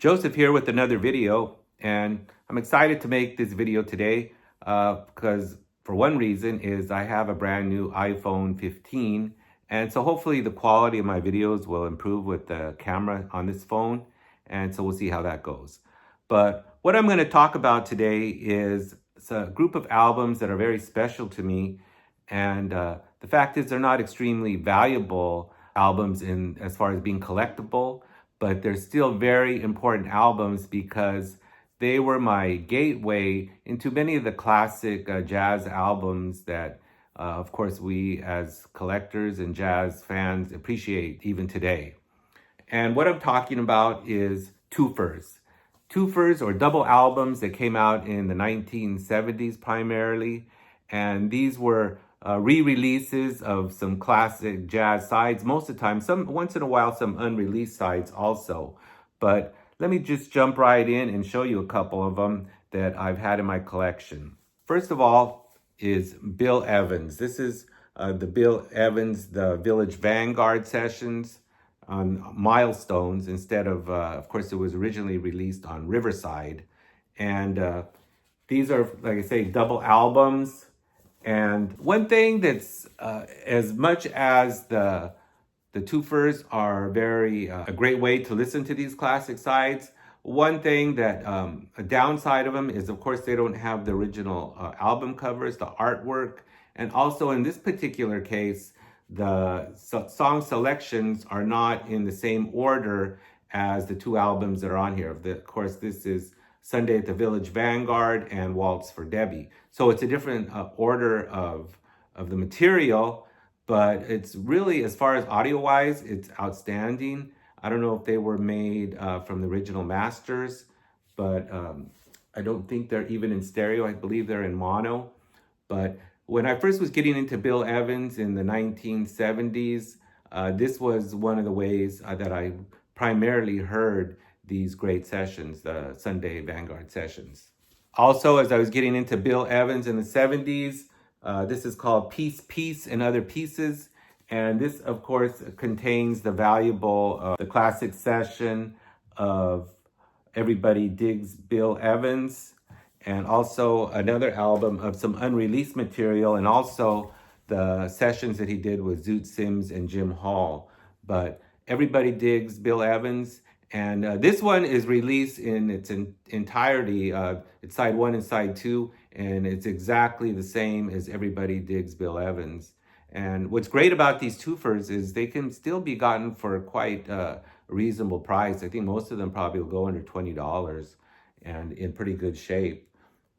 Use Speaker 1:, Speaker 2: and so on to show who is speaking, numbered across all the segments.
Speaker 1: Joseph here with another video, and I'm excited to make this video today because for one reason is I have a brand new iPhone 15, and so hopefully the quality of my videos will improve with the camera on this phone, and so we'll see how that goes. But what I'm going to talk about today is a group of albums that are very special to me, and the fact is they're not extremely valuable albums in as far as being collectible, but they're still very important albums because they were my gateway into many of the classic jazz albums that, of course, we as collectors and jazz fans appreciate even today. And what I'm talking about is Twofers. Twofers, or double albums that came out in the 1970s primarily. And these were re-releases of some classic jazz sides, most of the time, once in a while, some unreleased sides also. But let me just jump right in and show you a couple of them that I've had in my collection. First of all is Bill Evans. This is the Bill Evans, the Village Vanguard sessions on Milestones instead of course, it was originally released on Riverside. And these are, like I say, double albums. And one thing that's, as much as the Twofers are a great way to listen to these classic sides, one thing that, a downside of them is, of course, they don't have the original album covers, the artwork. And also in this particular case, the song selections are not in the same order as the two albums that are on here. Of course, this is Sunday at the Village Vanguard and Waltz for Debbie. So it's a different order of the material, but it's really, as far as audio-wise, it's outstanding. I don't know if they were made from the original masters, but I don't think they're even in stereo. I believe they're in mono. But when I first was getting into Bill Evans in the 1970s, this was one of the ways that I primarily heard these great sessions, the Sunday Vanguard sessions. Also, as I was getting into Bill Evans in the 70s, this is called Piece, Piece, and Other Pieces. And this, of course, contains the valuable, the classic session of Everybody Digs Bill Evans, and also another album of some unreleased material, and also the sessions that he did with Zoot Sims and Jim Hall. But Everybody Digs Bill Evans. And this one is released in its entirety. It's side 1 and side 2, and it's exactly the same as Everybody Digs Bill Evans. And what's great about these Twofers is they can still be gotten for quite a reasonable price. I think most of them probably will go under $20 and in pretty good shape.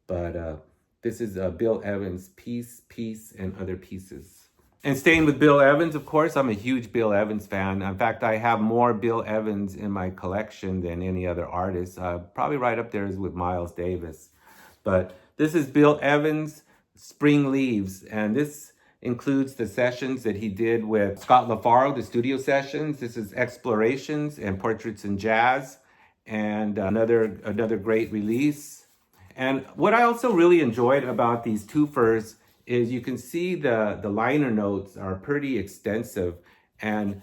Speaker 1: But this is Bill Evans, Piece, Piece, and Other Pieces. And staying with Bill Evans, of course, I'm a huge Bill Evans fan. In fact, I have more Bill Evans in my collection than any other artist. Probably right up there is with Miles Davis. But this is Bill Evans, Spring Leaves. And this includes the sessions that he did with Scott LaFaro, the studio sessions. This is Explorations and Portraits in Jazz. And another great release. And what I also really enjoyed about these Twofers is you can see the liner notes are pretty extensive. And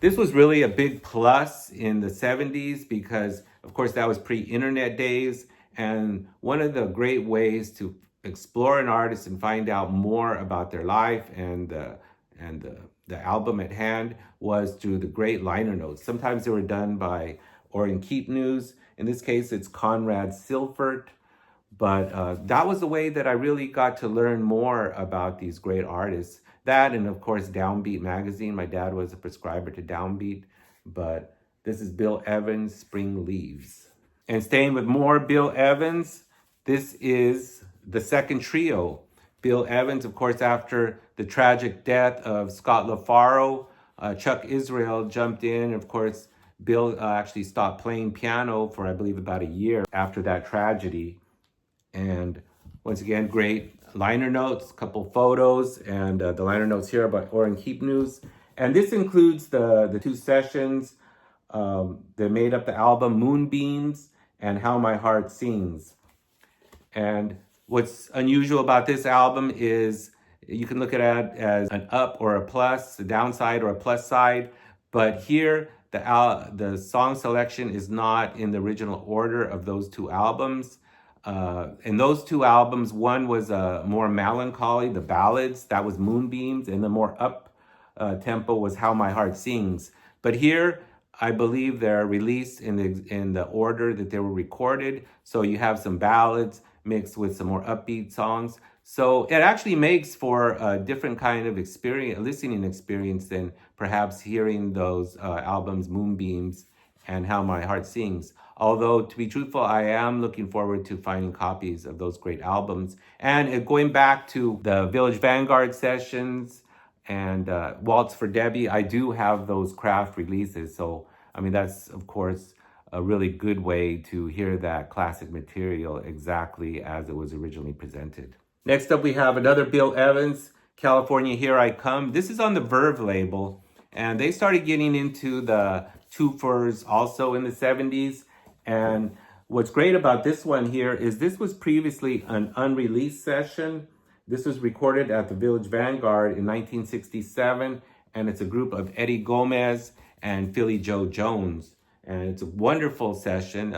Speaker 1: this was really a big plus in the 70s because, of course, that was pre-internet days. And one of the great ways to explore an artist and find out more about their life and the album at hand was through the great liner notes. Sometimes they were done by Orrin Keepnews. In this case, it's Conrad Silfert. But that was the way that I really got to learn more about these great artists. That, and of course, Downbeat magazine. My dad was a prescriber to Downbeat. But this is Bill Evans, Spring Leaves. And staying with more Bill Evans, this is the second trio. Bill Evans, of course, after the tragic death of Scott LaFaro, Chuck Israel jumped in. Of course, Bill actually stopped playing piano for, I believe, about a year after that tragedy. And once again, great liner notes, a couple photos, and the liner notes here about Orrin Keepnews. And this includes the two sessions that made up the album, Moonbeams and How My Heart Sings. And what's unusual about this album is you can look at it as an up or a plus, a downside or a plus side. But here, the song selection is not in the original order of those two albums. In those two albums, one was more melancholy, the ballads, that was Moonbeams, and the more up tempo was How My Heart Sings. But here, I believe they're released in the order that they were recorded. So you have some ballads mixed with some more upbeat songs. So it actually makes for a different kind of experience, listening experience, than perhaps hearing those albums, Moonbeams and How My Heart Sings. Although, to be truthful, I am looking forward to finding copies of those great albums. And going back to the Village Vanguard sessions and Waltz for Debbie, I do have those craft releases. So, I mean, that's, of course, a really good way to hear that classic material exactly as it was originally presented. Next up, we have another Bill Evans, California Here I Come. This is on the Verve label, and they started getting into the Twofers also in the 70s. And what's great about this one here is this was previously an unreleased session. This was recorded at the Village Vanguard in 1967, and it's a group of Eddie Gomez and Philly Joe Jones. And it's a wonderful session.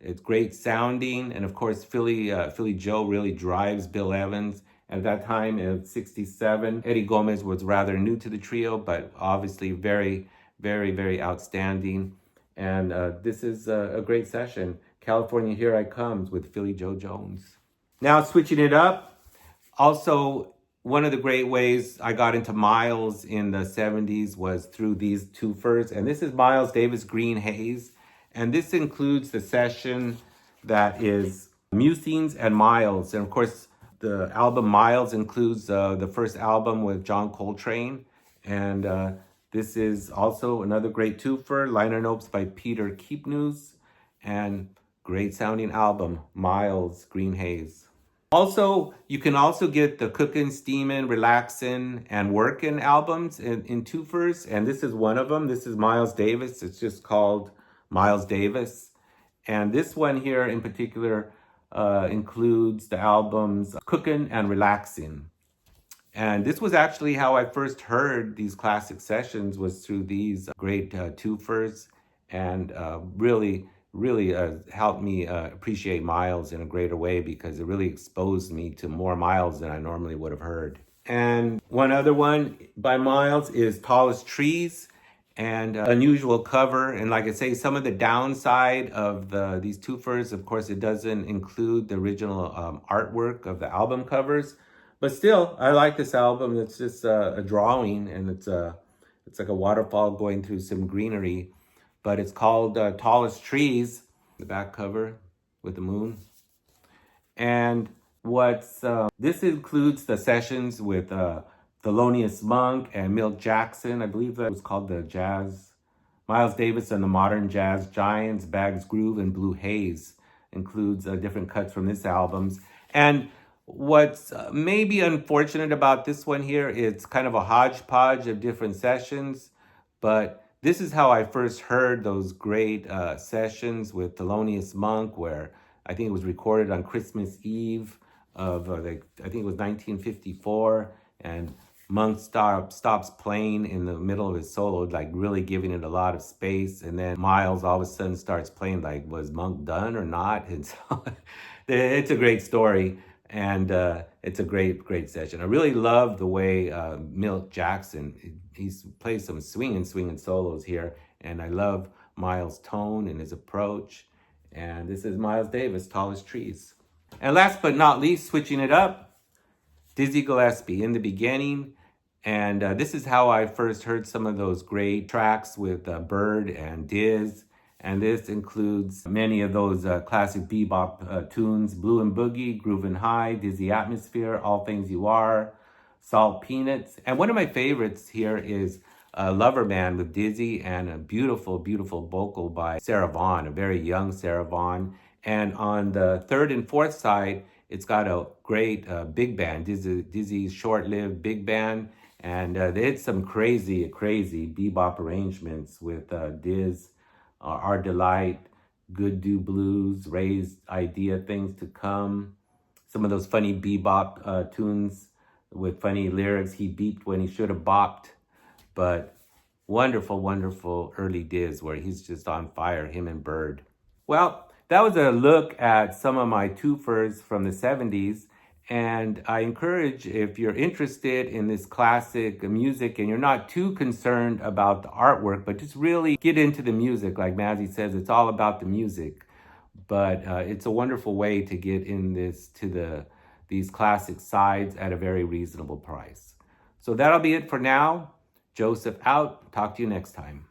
Speaker 1: It's great sounding, and of course, Philly Joe really drives Bill Evans. At that time, in '67, Eddie Gomez was rather new to the trio, but obviously very, very, very outstanding. And this is a great session. California Here I Comes with Philly Joe Jones. Now switching it up. Also, one of the great ways I got into Miles in the 70s was through these Twofers. And this is Miles Davis Green Haze. And this includes the session that is Musings and Miles. And of course, the album Miles includes the first album with John Coltrane. And this is also another great twofer, liner notes by Peter Keepnews, and great sounding album, Miles Green Haze. Also, you can also get the Cookin', Steamin', Relaxin', and Workin' albums in twofers, and this is one of them. This is Miles Davis. It's just called Miles Davis. And this one here in particular includes the albums Cookin' and Relaxin'. And this was actually how I first heard these classic sessions, was through these great twofers, and really helped me appreciate Miles in a greater way, because it really exposed me to more Miles than I normally would have heard. And one other one by Miles is Tallest Trees, and unusual cover. And like I say, some of the downside of these twofers, of course, it doesn't include the original artwork of the album covers. But still, I like this album. It's just a drawing, and it's like a waterfall going through some greenery. But it's called Tallest Trees, the back cover with the moon. And this includes the sessions with Thelonious Monk and Milt Jackson. I believe that was called the Jazz. Miles Davis and the Modern Jazz Giants, Bags Groove, and Blue Haze includes different cuts from this albums. And what's maybe unfortunate about this one here, it's kind of a hodgepodge of different sessions, but this is how I first heard those great sessions with Thelonious Monk, where I think it was recorded on Christmas Eve of, I think it was 1954, and Monk stops playing in the middle of his solo, like really giving it a lot of space, and then Miles all of a sudden starts playing like, was Monk done or not? And so it's a great story. And it's a great session. I really love the way Milt Jackson, he plays some swinging solos here. And I love Miles' tone and his approach. And this is Miles Davis, Tallest Trees. And last but not least, switching it up, Dizzy Gillespie, In the Beginning. And this is how I first heard some of those great tracks with Bird and Diz. And this includes many of those classic bebop tunes, Blue and Boogie, Groovin' High, Dizzy Atmosphere, All Things You Are, Salt Peanuts. And one of my favorites here is Lover Man with Dizzy, and a beautiful, beautiful vocal by Sarah Vaughan, a very young Sarah Vaughan. And on the third and fourth side, it's got a great big band, Dizzy's short-lived big band. And they had some crazy bebop arrangements with Diz, Our Delight, Good Do Blues, Ray's Idea, Things to Come. Some of those funny bebop tunes with funny lyrics. He beeped when he should have bopped. But Wonderful, wonderful early Diz where he's just on fire, him and Bird. Well, that was a look at some of my twofers from the 70s. And I encourage, if you're interested in this classic music and you're not too concerned about the artwork, but just really get into the music, like Mazzy says, it's all about the music. But it's a wonderful way to get in these classic sides at a very reasonable price. So that'll be it for now. Joseph out. Talk to you next time.